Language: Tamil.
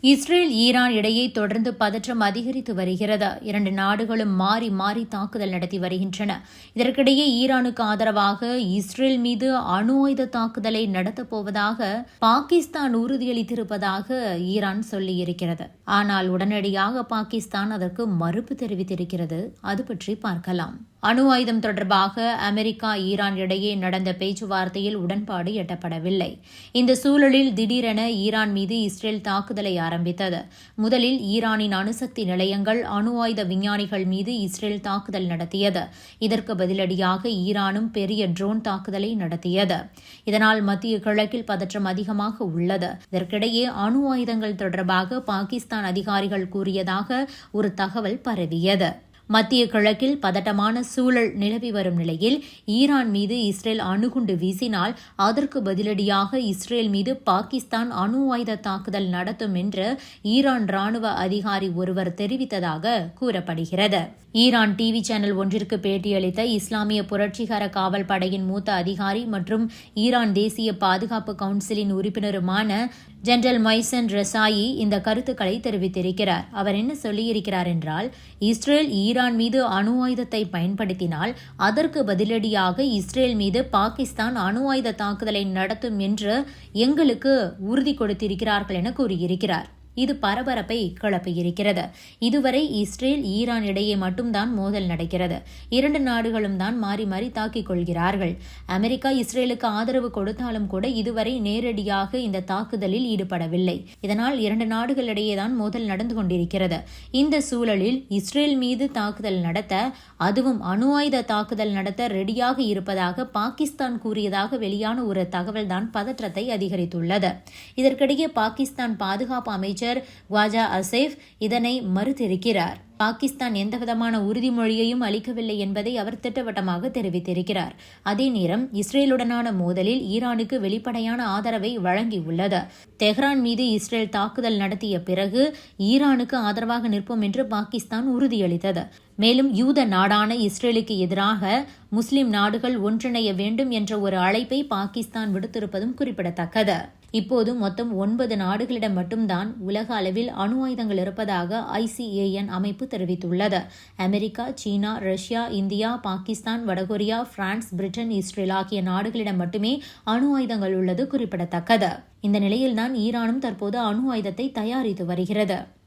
இஸ்ரேல் ஈரான் இடையே தொடர்ந்து பதற்றம் அதிகரித்து வருகிறது. இரண்டு நாடுகளும் மாறி மாறி தாக்குதல் நடத்தி வருகின்றன. இதற்கிடையே ஈரானுக்கு ஆதரவாக இஸ்ரேல் மீது அணு ஆயுத தாக்குதலை நடத்தப் போவதாக பாகிஸ்தான் உறுதியளித்திருப்பதாக ஈரான் சொல்லியிருக்கிறது. ஆனால் உடனடியாக பாகிஸ்தான் அதற்கு மறுப்பு தெரிவித்திருக்கிறது. அது பற்றி பார்க்கலாம். அணு ஆயுதம் தொடர்பாக அமெரிக்கா ஈரான் இடையே நடந்த பேச்சுவார்த்தையில் உடன்பாடு எட்டப்படவில்லை. இந்த சூழலில் திடீரென ஈரான் மீது இஸ்ரேல் தாக்குதலை ஆரம்பித்தது. முதலில் ஈரானின் அணுசக்தி நிலையங்கள், அணு ஆயுத விஞ்ஞானிகள் மீது இஸ்ரேல் தாக்குதல் நடத்தியது. இதற்கு பதிலடியாக ஈரானும் பெரிய ட்ரோன் தாக்குதலை நடத்தியது. இதனால் மத்திய கிழக்கில் பதற்றம் அதிகமாக உள்ளது. இதற்கிடையே அணு ஆயுதங்கள் தொடர்பாக பாகிஸ்தான் அதிகாரிகள் கூறியதாக ஒரு தகவல் பரவியது. மத்திய கிழக்கில் பதட்டமான சூழல் நிலவி வரும் நிலையில் ஈரான் மீது இஸ்ரேல் அணுகுண்டு வீசினால் அதற்கு பதிலடியாக இஸ்ரேல் மீது பாகிஸ்தான் அணு ஆயுத தாக்குதல் நடத்தும் என்று ஈரான் ராணுவ அதிகாரி ஒருவர் தெரிவித்ததாக கூறப்படுகிறது. ஈரான் டிவி சேனல் ஒன்றிற்கு பேட்டியளித்த இஸ்லாமிய புரட்சிகர காவல் படையின் மூத்த அதிகாரி மற்றும் ஈரான் தேசிய பாதுகாப்பு கவுன்சிலின் உறுப்பினருமான ஜெனரல் மைசன் ரெசாயி இந்த கருத்துக்களை தெரிவித்திருக்கிறார். அவர் என்ன சொல்லியிருக்கிறார் என்றால், இஸ்ரேல் ஈரான் மீது அணு ஆயுதத்தை பயன்படுத்தினால் அதற்கு பதிலடியாக இஸ்ரேல் மீது பாகிஸ்தான் அணு ஆயுத தாக்குதலை நடத்தும் என்று எங்களுக்கு உறுதி கொடுத்திருக்கிறார்கள் என கூறியிருக்கிறார். இது பரபரப்பை கிளப்பியிருக்கிறது. இதுவரை இஸ்ரேல் ஈரான் இடையே மட்டும்தான் மோதல் நடக்கிறது. இரண்டு நாடுகளும் தான் மாறி மாறி தாக்கிக் கொள்கிறார்கள். அமெரிக்கா இஸ்ரேலுக்கு ஆதரவு கொடுத்தாலும் கூட இதுவரை நேரடியாக இந்த தாக்குதலில் ஈடுபடவில்லை. இதனால் இரண்டு நாடுகளிடையே தான் மோதல் நடந்து கொண்டிருக்கிறது. இந்த சூழலில் இஸ்ரேல் மீது தாக்குதல் நடத்த, அதுவும் அணு ஆயுத தாக்குதல் நடத்த ரெடியாக இருப்பதாக பாகிஸ்தான் கூறியதாக வெளியான ஒரு தகவல் தான் பதற்றத்தை அதிகரித்துள்ளது. இதற்கிடையே பாகிஸ்தான் பாதுகாப்பு அமைச்சர் குவாஜா அசேஃப் இதனை மறுத்திருக்கிறார். பாகிஸ்தான் எந்தவிதமான உறுதிமொழியையும் அளிக்கவில்லை என்பதை அவர் திட்டவட்டமாக தெரிவித்திருக்கிறார். அதே நேரம் இஸ்ரேலுடனான மோதலில் ஈரானுக்கு வெளிப்படையான ஆதரவை வழங்கியுள்ளது. தெஹ்ரான் மீது இஸ்ரேல் தாக்குதல் நடத்திய பிறகு ஈரானுக்கு ஆதரவாக நிற்போம் என்று பாகிஸ்தான் உறுதியளித்தது. மேலும் யூத நாடான இஸ்ரேலுக்கு எதிராக முஸ்லிம் நாடுகள் ஒன்றிணைய வேண்டும் என்ற ஒரு அழைப்பை பாகிஸ்தான் விடுத்திருப்பதும் குறிப்பிடத்தக்கது. இப்போது மொத்தம் 9 நாடுகளிடம் மட்டும்தான் உலக அளவில் அணு ஆயுதங்கள் இருப்பதாக ICAN அமைப்பு தெரிவித்துள்ளது. அமெரிக்கா, சீனா, ரஷ்யா, இந்தியா, பாகிஸ்தான், வடகொரியா, பிரான்ஸ், பிரிட்டன், இஸ்ரேல் ஆகிய நாடுகளிடம் மட்டுமே அணு ஆயுதங்கள் உள்ளது குறிப்பிடத்தக்கது. இந்த நிலையில்தான் ஈரானும் தற்போது அணு ஆயுதத்தை தயாரித்து வருகிறது.